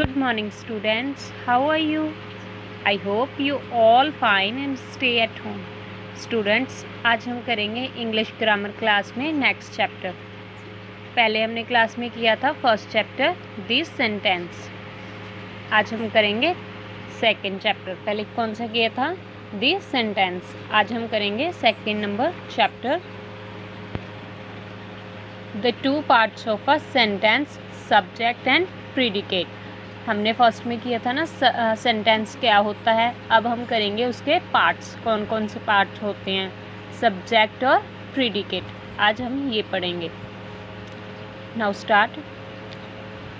Good morning, students. How are you? I hope you all fine and stay at home. Students, आज हम करेंगे English grammar class में next chapter. पहले हमने class में किया था फर्स्ट चैप्टर दिस सेंटेंस. आज हम करेंगे सेकंड चैप्टर. पहले कौन सा किया था? This sentence. आज हम करेंगे second number chapter. The two parts of a sentence, subject and predicate. हमने फर्स्ट में किया था ना सेंटेंस क्या होता है. अब हम करेंगे उसके पार्ट्स, कौन कौन से पार्ट्स होते हैं, सब्जेक्ट और प्रीडिकेट. आज हम ये पढ़ेंगे. Now start.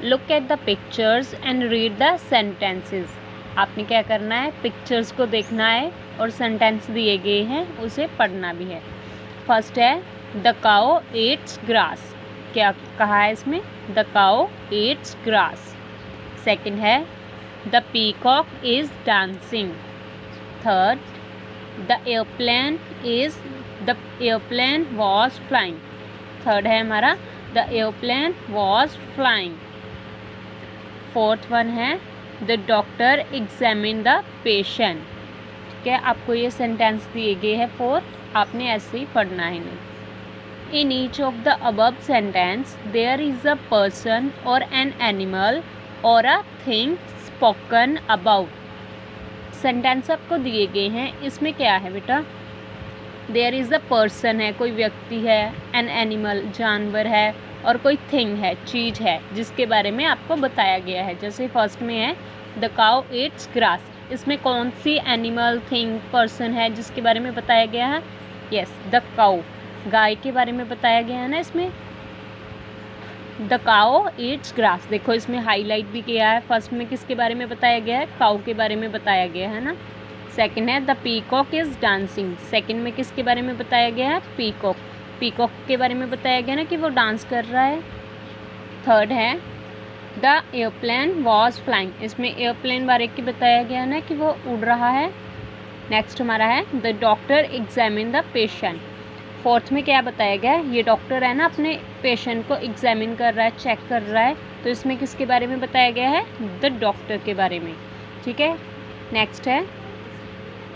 Look at the pictures and read the sentences. आपने क्या करना है? पिक्चर्स को देखना है और सेंटेंस दिए गए हैं उसे पढ़ना भी है. फर्स्ट है द काउ ईट्स ग्रास. क्या कहा है इसमें? The cow eats grass. Second है the peacock is dancing. Third the airplane was flying. Third है हमारा the airplane was flying. Fourth one है the doctor examine the patient. ठीक है, आपको ये सेंटेंस दिए गए हैं फोर, आपने ऐसे ही पढ़ना है नहीं. In each of the above sentence, there is a person or an animal or a thing spoken about. Sentence आपको दिए गए हैं, इसमें क्या है बेटा? There is a person है, कोई व्यक्ति है, an animal जानवर है, और कोई thing है, चीज़ है जिसके बारे में आपको बताया गया है. जैसे फर्स्ट में है the cow eats grass. इसमें कौन सी एनिमल, थिंग, पर्सन है जिसके बारे में बताया गया है? यस, द काउ, गाय के बारे में बताया गया है ना इसमें. The cow eats grass. देखो इसमें हाईलाइट भी किया है. फर्स्ट में किसके बारे में बताया गया है? काउ के बारे में बताया गया है ना. सेकंड है the peacock is dancing. Second में किसके बारे में बताया गया है? पीकॉक. पीकॉक के बारे में बताया गया ना कि वो डांस कर रहा है. थर्ड है द एयरप्लेन वॉज फ्लाइंग. इसमें एयरप्लेन बारे की बताया गया ना कि वो उड़ रहा है. नेक्स्ट हमारा है the doctor examine the patient. Fourth में क्या बताया गया है? ये डॉक्टर है ना, अपने पेशेंट को एग्जामिन कर रहा है, चेक कर रहा है. तो इसमें किसके बारे में बताया गया है? द डॉक्टर के बारे में. ठीक है. नेक्स्ट है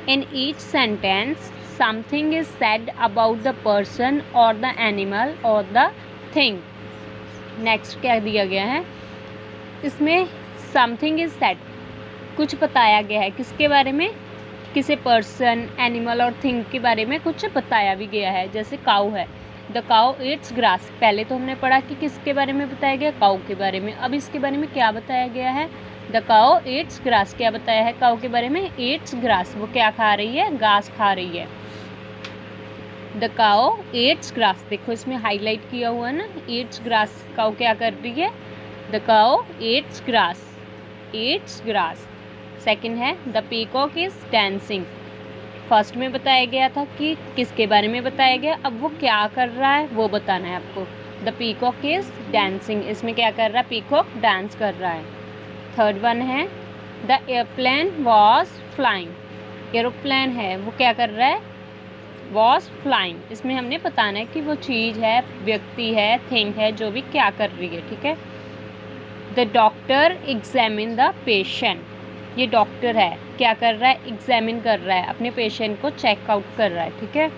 in each sentence something is said about the person और द एनिमल और द थिंग. नेक्स्ट क्या दिया गया है? इसमें समथिंग इज सेड, कुछ बताया गया है. किसके बारे में? किसी पर्सन, एनिमल और थिंग के बारे में कुछ बताया भी गया है. जैसे काऊ है, द काऊ ईट्स ग्रास. पहले तो हमने पढ़ा कि किसके बारे में बताया गया? काऊ के बारे में. अब इसके बारे में क्या बताया गया है? The cow eats grass. क्या बताया है काऊ के बारे में? Yeats grass. वो क्या खा रही है? घास खा रही है. The cow eats grass. देखो इसमें हाईलाइट किया हुआ है ना, ईट्स ग्रास. काऊ क्या कर रही है? The cow eats grass. Eats grass. Second है the peacock is dancing. First में बताया गया था कि किसके बारे में बताया गया. अब वो क्या कर रहा है वो बताना है आपको. The peacock is dancing. इसमें क्या कर रहा है? पीकॉक डांस कर रहा है. थर्ड वन है the airplane was flying. Aeroplane है, वो क्या कर रहा है? Was flying. इसमें हमने बताना है कि वो चीज़ है, व्यक्ति है, थिंग है, जो भी क्या कर रही है. ठीक है. The doctor examine the patient. ये डॉक्टर है, क्या कर रहा है? एग्जामिन कर रहा है, अपने पेशेंट को चेकआउट कर रहा है. ठीक है.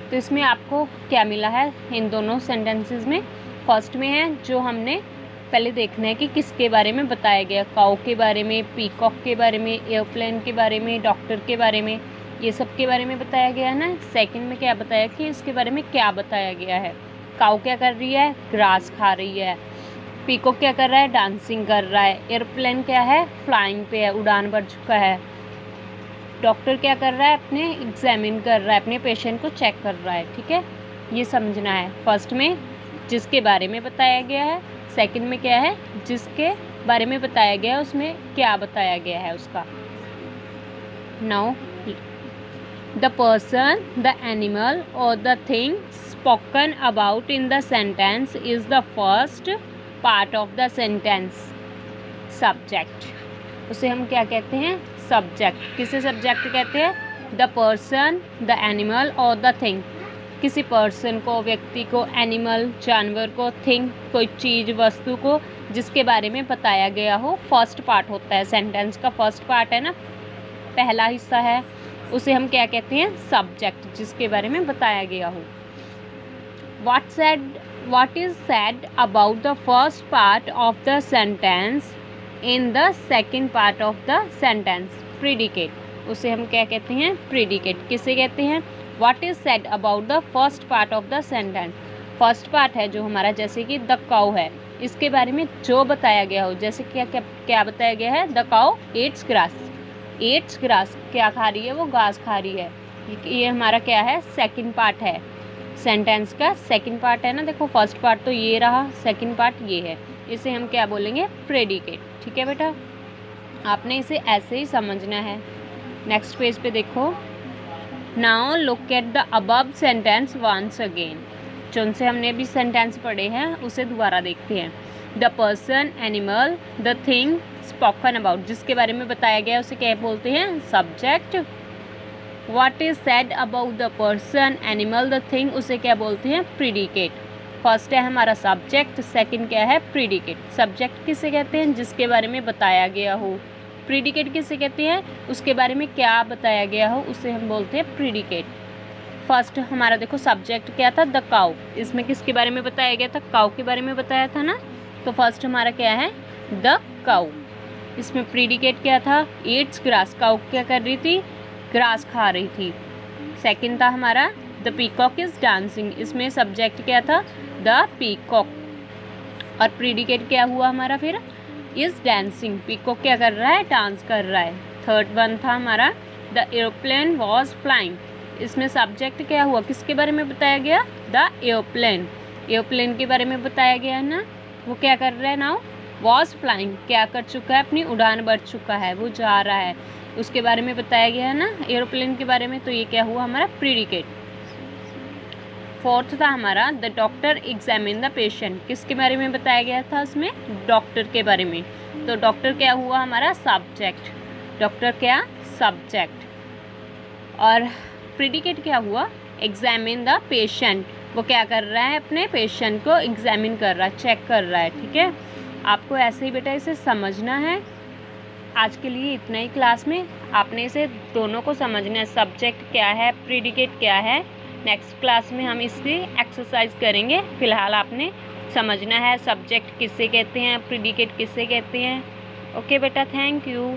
तो इसमें आपको क्या मिला है इन दोनों सेंटेंसेस में? फर्स्ट में है जो हमने पहले देखना है कि किसके बारे में बताया गया. काऊ के बारे में, पीकॉक के बारे में, एयरप्लेन के बारे में, डॉक्टर के बारे में, ये सब के बारे में बताया गया है ना. सेकंड में क्या बताया कि इसके बारे में क्या बताया गया है. काऊ क्या कर रही है? ग्रास खा रही है. पीकॉक क्या कर रहा है? डांसिंग कर रहा है. एयरप्लेन क्या है? फ्लाइंग पे है, उड़ान भर चुका है. डॉक्टर क्या कर रहा है? अपने एग्जामिन कर रहा है, अपने पेशेंट को चेक कर रहा है. ठीक है, ये समझना है. फर्स्ट में जिसके बारे में बताया गया है. सेकंड में क्या है? जिसके बारे में बताया गया है उसमें क्या बताया गया है उसका. Now the person, the animal और the thing spoken about in the sentence is the first part of the sentence. Subject, उसे हम क्या कहते हैं? सब्जेक्ट. किसे सब्जेक्ट कहते हैं? द पर्सन, द एनिमल और द थिंग. किसी पर्सन को, व्यक्ति को, एनिमल जानवर को, थिंग कोई चीज़ वस्तु को जिसके बारे में बताया गया हो। फर्स्ट पार्ट होता है सेंटेंस का, फर्स्ट पार्ट है ना, पहला हिस्सा है, उसे हम क्या कहते हैं, सब्जेक्ट, जिसके बारे में बताया गया हो। What is said about the first part of the sentence in the second part of the sentence? Predicate, उसे हम क्या कहते हैं, predicate। किसे कहते हैं, what is said about the first part of the sentence? First part है जो हमारा, जैसे कि द काउ है, इसके बारे में जो बताया गया हो, जैसे क्या क्या क्या बताया गया है, द काउ एट्स ग्रास। एट्स ग्रास, क्या खा रही है, वो घास खा रही है। ये हमारा क्या है, सेकंड पार्ट है, सेंटेंस का सेकंड पार्ट है ना। देखो फर्स्ट पार्ट तो ये रहा, सेकंड पार्ट ये है, इसे हम क्या बोलेंगे, प्रेडिकेट। ठीक है बेटा, आपने इसे ऐसे ही समझना है। नेक्स्ट पेज पे देखो, now look at the above sentence once again. जो उनसे हमने अभी सेंटेंस पढ़े हैं उसे दोबारा देखते हैं। The person, animal, the thing spoken about, जिसके बारे में बताया गया उसे क्या बोलते हैं, subject. What is said about the person, animal, the thing, उसे क्या बोलते हैं, प्रीडिकेट। फर्स्ट है हमारा सब्जेक्ट, सेकंड क्या है, प्रीडिकेट। सब्जेक्ट किसे कहते हैं, जिसके बारे में बताया गया हो। प्रीडिकेट किसे कहते हैं, उसके बारे में क्या बताया गया हो, उसे हम बोलते हैं प्रीडिकेट। फर्स्ट हमारा देखो सब्जेक्ट क्या था, द काउ, इसमें किसके बारे में बताया गया था, काउ के बारे में बताया था ना। तो फर्स्ट हमारा क्या है, द काउ। इसमें प्रीडिकेट क्या था, ईट्स ग्रास, काउ क्या कर रही थी, ग्रास खा रही थी। सेकंड था हमारा द पीकॉक इज डांसिंग, इसमें सब्जेक्ट क्या था, द पीकॉक, और प्रीडिकेट क्या हुआ हमारा फिर, इज डांसिंग, पीकॉक क्या कर रहा है, डांस कर रहा है। थर्ड वन था हमारा द एरोप्लेन वॉज फ्लाइंग, इसमें सब्जेक्ट क्या हुआ, किसके बारे में बताया गया, द एरोप्लेन, एरोप्लेन के बारे में बताया गया है ना। वो क्या कर रहा है, नाउ वॉज फ्लाइंग, क्या कर चुका है, अपनी उड़ान बढ़ चुका है, वो जा रहा है, उसके बारे में बताया गया है ना, एरोप्लेन के बारे में। तो ये क्या हुआ हमारा, प्रीडिकेट। फोर्थ था हमारा the doctor examine the patient, किसके बारे में बताया गया था उसमें, डॉक्टर के बारे में। तो डॉक्टर क्या हुआ हमारा, सब्जेक्ट, डॉक्टर क्या, सब्जेक्ट। और प्रीडिकेट क्या हुआ, एग्जामिन द पेशेंट, वो क्या कर रहा है, अपने पेशेंट को एग्जामिन कर रहा है, चेक कर रहा है। ठीक है, आपको ऐसे ही बेटा इसे समझना है। आज के लिए इतना ही क्लास में, आपने इसे दोनों को समझना है, सब्जेक्ट क्या है, प्रीडिकेट क्या है। नेक्स्ट क्लास में हम इसकी एक्सरसाइज करेंगे। फ़िलहाल आपने समझना है सब्जेक्ट किसे कहते हैं, प्रीडिकेट किसे कहते हैं। ओके बेटा, थैंक यू।